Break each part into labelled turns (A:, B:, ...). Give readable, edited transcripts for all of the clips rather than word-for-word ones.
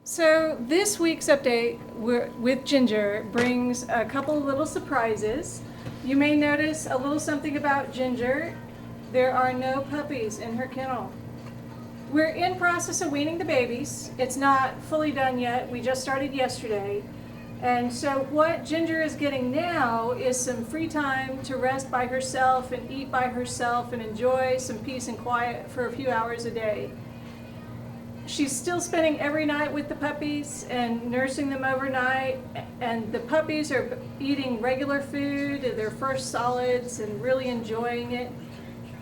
A: So this week's update with Ginger brings a couple of little surprises. You may notice a little something about Ginger. There are no puppies in her kennel. We're in process of weaning the babies. It's not fully done yet. We just started yesterday. And so what Ginger is getting now is some free time to rest by herself and eat by herself and enjoy some peace and quiet for a few hours a day. She's still spending every night with the puppies and nursing them overnight, and the puppies are eating regular food, their first solids, and really enjoying it.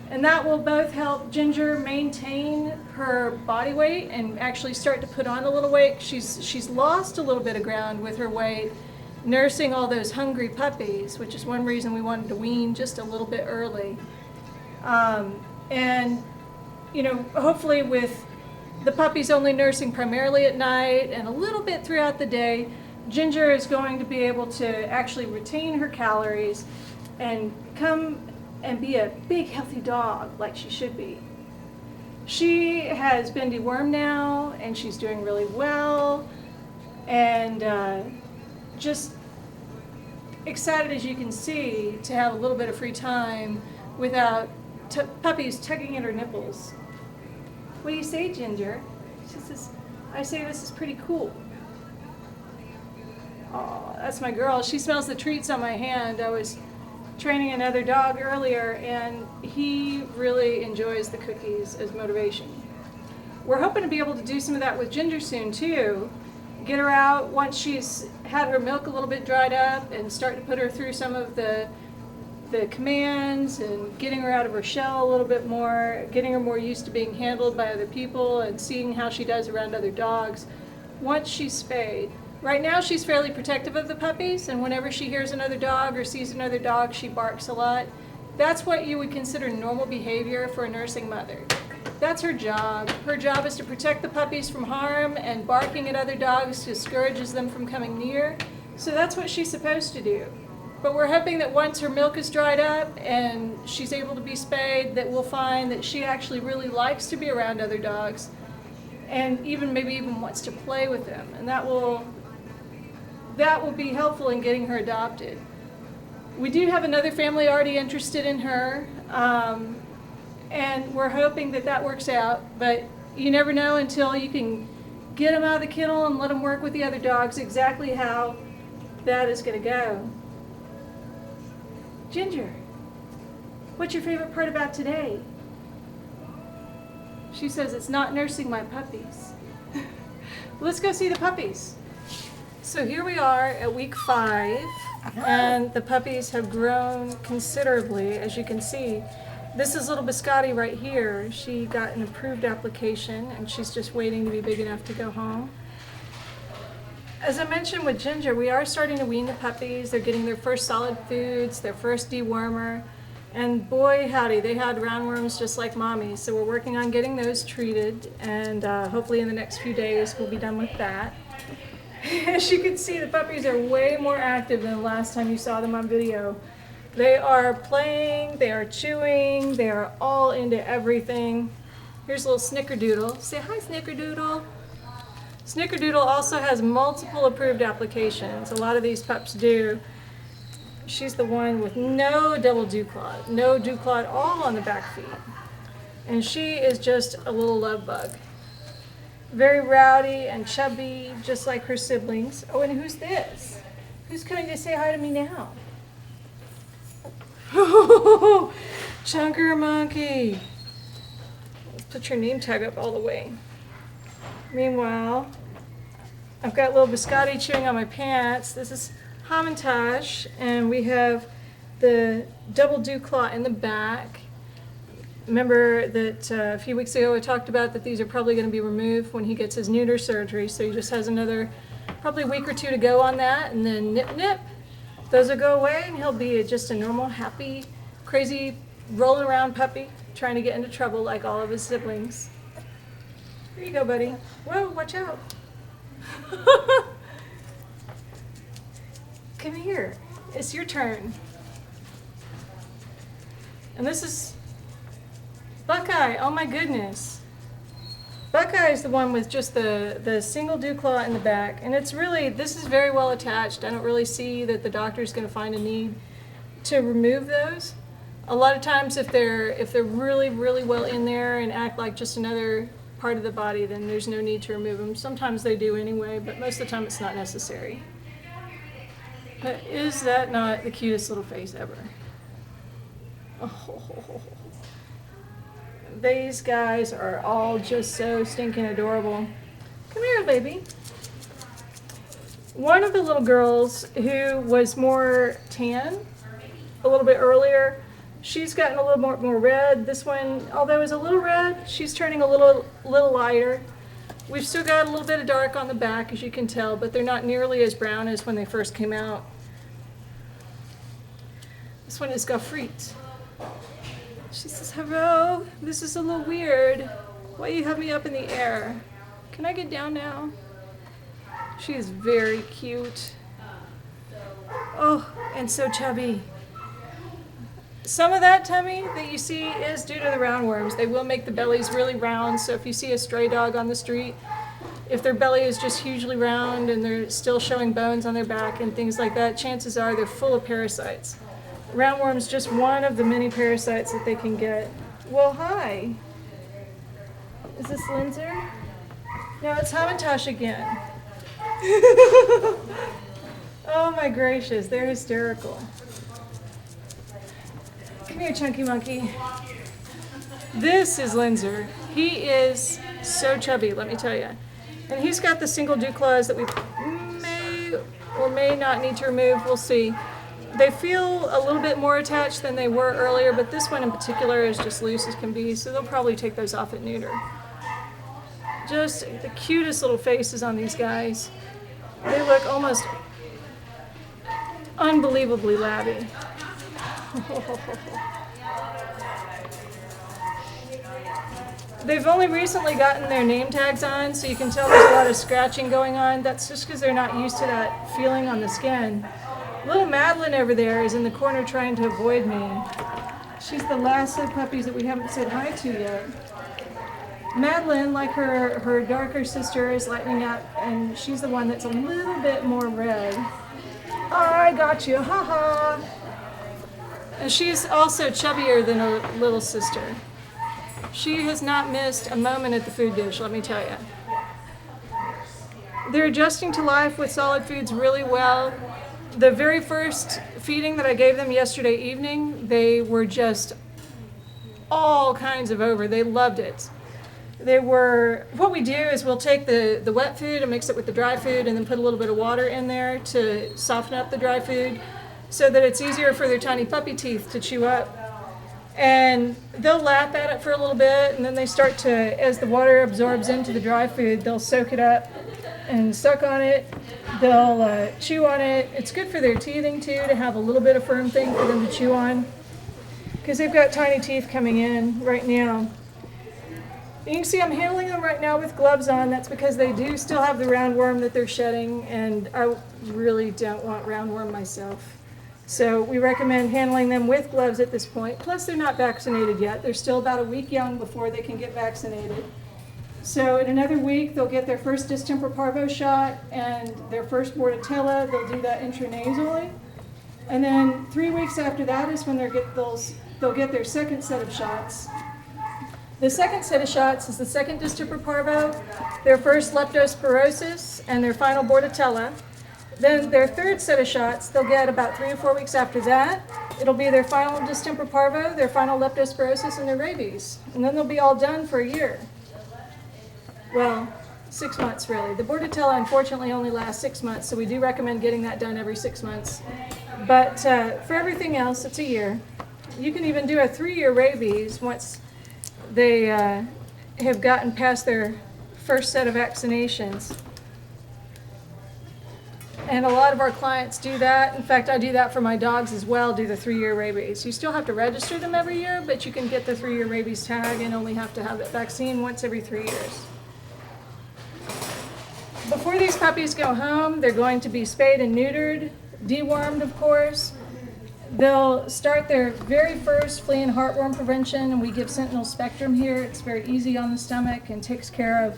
A: And that will both help Ginger maintain her body weight and actually start to put on a little weight. She's lost a little bit of ground with her weight, nursing all those hungry puppies, which is one reason we wanted to wean just a little bit early. And, hopefully with the puppies only nursing primarily at night and a little bit throughout the day, Ginger is going to be able to actually retain her calories and come and be a big healthy dog like she should be. She has been dewormed now and she's doing really well, and just excited, as you can see, to have a little bit of free time without puppies tugging at her nipples. What do you say, Ginger? She says, I say this is pretty cool. Oh, that's my girl. She smells the treats on my hand. I was training another dog earlier, and he really enjoys the cookies as motivation. We're hoping to be able to do some of that with Ginger soon, too. Get her out once she's had her milk a little bit dried up and start to put her through some of the commands and getting her out of her shell a little bit more, getting her more used to being handled by other people and seeing how she does around other dogs once she's spayed. Right now she's fairly protective of the puppies, and whenever she hears another dog or sees another dog, she barks a lot. That's what you would consider normal behavior for a nursing mother. That's her job. Her job is to protect the puppies from harm, and barking at other dogs discourages them from coming near. So that's what she's supposed to do. But we're hoping that once her milk is dried up and she's able to be spayed, that we'll find that she actually really likes to be around other dogs and maybe even wants to play with them. And that will be helpful in getting her adopted. We do have another family already interested in her, and we're hoping that works out. But you never know until you can get them out of the kennel and let them work with the other dogs exactly how that is going to go. Ginger, what's your favorite part about today? She says it's not nursing my puppies. Let's go see the puppies. So here we are at week 5, and the puppies have grown considerably, as you can see. This is little Biscotti right here. She got an approved application, and she's just waiting to be big enough to go home. As I mentioned with Ginger, we are starting to wean the puppies. They're getting their first solid foods, their first dewormer, and boy howdy, they had roundworms just like mommy. So we're working on getting those treated, and hopefully in the next few days we'll be done with that. As you can see, the puppies are way more active than the last time you saw them on video. They are playing, they are chewing, they are all into everything. Here's a little Snickerdoodle. Say hi, Snickerdoodle. Snickerdoodle also has multiple approved applications. A lot of these pups do. She's the one with no double dew claw, no dew claw at all on the back feet. And she is just a little love bug. Very rowdy and chubby, just like her siblings. Oh, and who's this? Who's coming to say hi to me now? Oh, Chunker Monkey. Let's put your name tag up all the way. Meanwhile, I've got little Biscotti chewing on my pants. This is Hamantash, and we have the double dew claw in the back. Remember that a few weeks ago I talked about that these are probably going to be removed when he gets his neuter surgery, so he just has another probably week or two to go on that, and then nip nip, those will go away, and he'll be just a normal, happy, crazy, rolling around puppy trying to get into trouble like all of his siblings. Here you go, buddy. Whoa, watch out. Come here. It's your turn. And this is Buckeye. Oh my goodness. Buckeye is the one with just the single dew claw in the back, and it's really, this is very well attached. I don't really see that the doctor's going to find a need to remove those. A lot of times if they're really, really well in there and act like just another part of the body, then there's no need to remove them. Sometimes they do anyway, but most of the time it's not necessary. But is that not the cutest little face ever? Oh. These guys are all just so stinking adorable. Come here, baby. One of the little girls who was more tan a little bit earlier, she's gotten a little more red. This one, although is a little red, she's turning a little lighter. We've still got a little bit of dark on the back, as you can tell, but they're not nearly as brown as when they first came out. This one is Gofrite. She says, hello, this is a little weird. Why you have me up in the air? Can I get down now? She is very cute. Oh, and so chubby. Some of that tummy that you see is due to the roundworms. They will make the bellies really round, so if you see a stray dog on the street, if their belly is just hugely round and they're still showing bones on their back and things like that, chances are they're full of parasites. Roundworm's just one of the many parasites that they can get. Well, hi. Is this Linzer? No, it's Hamantash again. Oh my gracious, they're hysterical. Come here, chunky monkey. This is Linzer. He is so chubby, let me tell you. And he's got the single dew claws that we may or may not need to remove. We'll see. They feel a little bit more attached than they were earlier, but this one in particular is just loose as can be, so they'll probably take those off at neuter. Just the cutest little faces on these guys. They look almost unbelievably labby. They've only recently gotten their name tags on, so you can tell there's a lot of scratching going on. That's just because they're not used to that feeling on the skin. Little Madeline over there is in the corner trying to avoid me. She's the last of the puppies that we haven't said hi to yet. Madeline, like her darker sister, is lightening up, and she's the one that's a little bit more red. I got you, haha. And she's also chubbier than her little sister. She has not missed a moment at the food dish, let me tell you. They're adjusting to life with solid foods really well. The very first feeding that I gave them yesterday evening, they were just all kinds of over. They loved it. What we do is we'll take the wet food and mix it with the dry food and then put a little bit of water in there to soften up the dry food so that it's easier for their tiny puppy teeth to chew up. And they'll lap at it for a little bit, and then they start to, as the water absorbs into the dry food, they'll soak it up and suck on it. They'll chew on it. It's good for their teething too, to have a little bit of firm thing for them to chew on, because they've got tiny teeth coming in right now. You can see I'm handling them right now with gloves on. That's because they do still have the roundworm that they're shedding, and I really don't want roundworm myself. So we recommend handling them with gloves at this point. Plus they're not vaccinated yet. They're still about a week young before they can get vaccinated. So in another week, they'll get their first distemper parvo shot and their first bordetella. They'll do that intranasally. And then 3 weeks after that is when they'll get their second set of shots. The second set of shots is the second distemper parvo, their first leptospirosis, and their final bordetella. Then their third set of shots, they'll get about 3 or 4 weeks after that. It'll be their final distemper parvo, their final leptospirosis, and their rabies. And then they'll be all done for a year. Well, 6 months really. The bordetella unfortunately only lasts 6 months, so we do recommend getting that done every 6 months. But for everything else, it's a year. You can even do a 3-year rabies once they have gotten past their first set of vaccinations. And a lot of our clients do that. In fact, I do that for my dogs as well, do the 3-year rabies. You still have to register them every year, but you can get the 3-year rabies tag and only have to have that vaccine once every 3 years. Before these puppies go home, they're going to be spayed and neutered, dewormed, of course. They'll start their very first flea and heartworm prevention, and we give Sentinel Spectrum here. It's very easy on the stomach and takes care of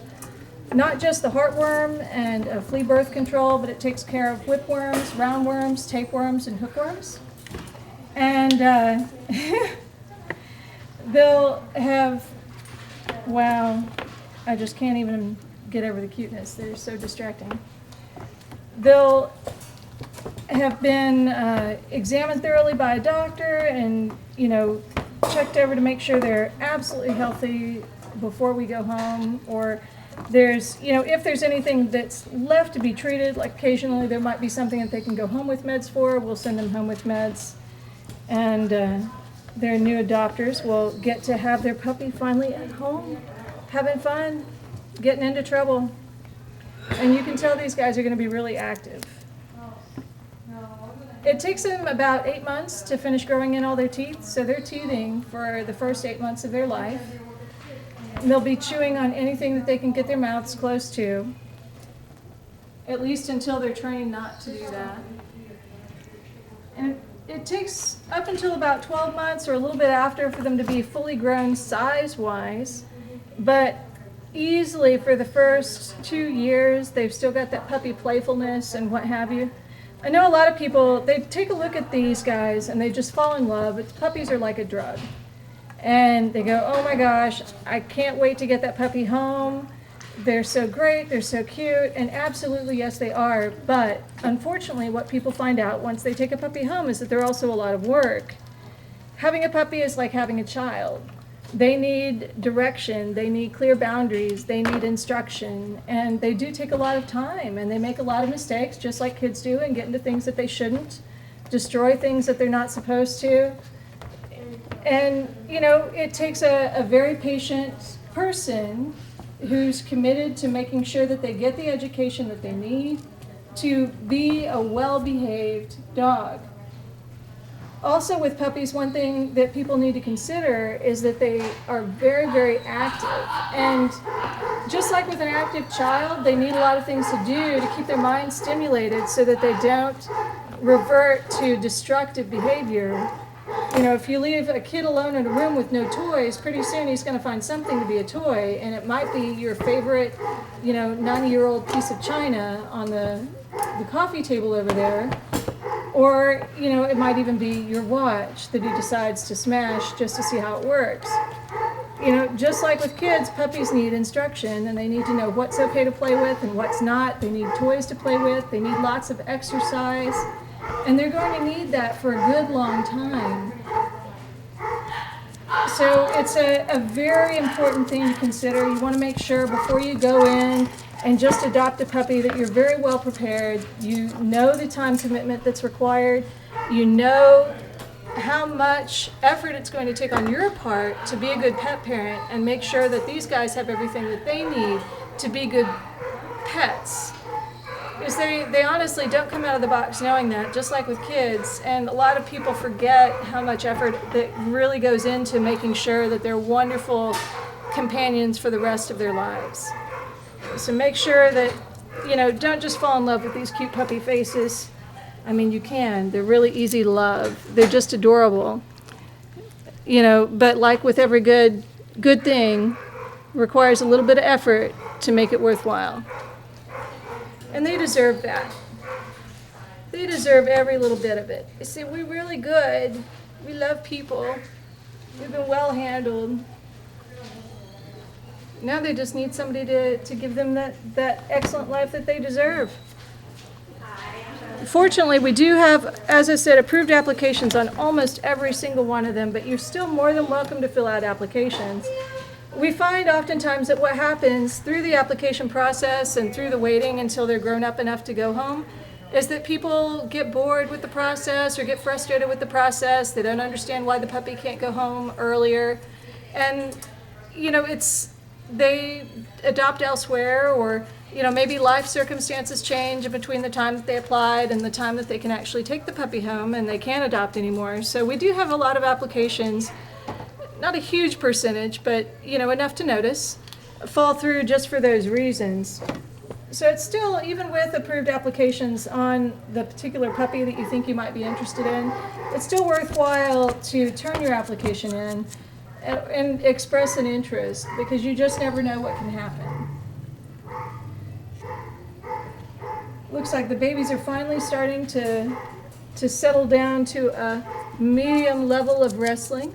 A: not just the heartworm and flea birth control, but it takes care of whipworms, roundworms, tapeworms, and hookworms. And they'll have, wow, I just can't even get over the cuteness. They're so distracting. They'll have been examined thoroughly by a doctor and, checked over to make sure they're absolutely healthy before we go home. Or there's, if there's anything that's left to be treated, like occasionally there might be something that they can go home with meds for, we'll send them home with meds. And their new adopters will get to have their puppy finally at home, having fun, getting into trouble. And you can tell these guys are going to be really active. It takes them about 8 months to finish growing in all their teeth, so they're teething for the first 8 months of their life. They'll be chewing on anything that they can get their mouths close to, at least until they're trained not to do that. And it takes up until about 12 months or a little bit after for them to be fully grown size-wise, but easily for the first 2 years, they've still got that puppy playfulness and what have you. I know a lot of people, they take a look at these guys and they just fall in love. But puppies are like a drug. And they go, oh my gosh, I can't wait to get that puppy home. They're so great, they're so cute, and absolutely, yes, they are. But unfortunately, what people find out once they take a puppy home is that they're also a lot of work. Having a puppy is like having a child. They need direction, they need clear boundaries, they need instruction, and they do take a lot of time, and they make a lot of mistakes, just like kids do, and get into things that they shouldn't, destroy things that they're not supposed to. And, it takes a very patient person who's committed to making sure that they get the education that they need to be a well-behaved dog. Also with puppies, one thing that people need to consider is that they are very, very active. And just like with an active child, they need a lot of things to do to keep their mind stimulated so that they don't revert to destructive behavior. If you leave a kid alone in a room with no toys, pretty soon he's going to find something to be a toy, and it might be your favorite, 90-year-old piece of china on the coffee table over there. Or, it might even be your watch that he decides to smash just to see how it works. Just like with kids, puppies need instruction, and they need to know what's okay to play with and what's not. They need toys to play with. They need lots of exercise. And they're going to need that for a good long time. So it's a very important thing to consider. You want to make sure before you go in and just adopt a puppy that you're very well prepared. You know the time commitment that's required. You know how much effort it's going to take on your part to be a good pet parent and make sure that these guys have everything that they need to be good pets. Because they honestly don't come out of the box knowing that, just like with kids. And a lot of people forget how much effort that really goes into making sure that they're wonderful companions for the rest of their lives. So make sure that, don't just fall in love with these cute puppy faces. I mean, you can. They're really easy to love. They're just adorable. But like with every good thing, requires a little bit of effort to make it worthwhile. And they deserve that. They deserve every little bit of it. They say, we're really good. We love people. We've been well handled. Now they just need somebody to give them that excellent life that they deserve. Fortunately, we do have, as I said, approved applications on almost every single one of them, but you're still more than welcome to fill out applications. We find oftentimes that what happens through the application process and through the waiting until they're grown up enough to go home is that people get bored with the process or get frustrated with the process. They don't understand why the puppy can't go home earlier. And, they adopt elsewhere, or, maybe life circumstances change between the time that they applied and the time that they can actually take the puppy home and they can't adopt anymore. So we do have a lot of applications. Not a huge percentage, but enough to notice, fall through just for those reasons. So it's still, even with approved applications on the particular puppy that you think you might be interested in, it's still worthwhile to turn your application in and express an interest, because you just never know what can happen. Looks like the babies are finally starting to settle down to a medium level of wrestling.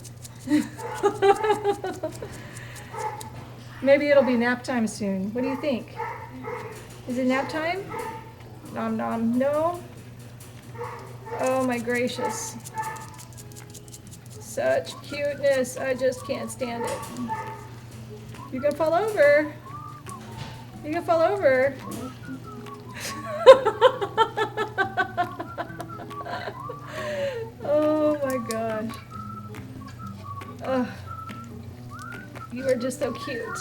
A: Maybe it'll be nap time soon. What do you think? Is it nap time? Nom nom. No? Oh my gracious. Such cuteness. I just can't stand it. You can fall over. You can fall over. Oh my gosh. Oh, you are just so cute.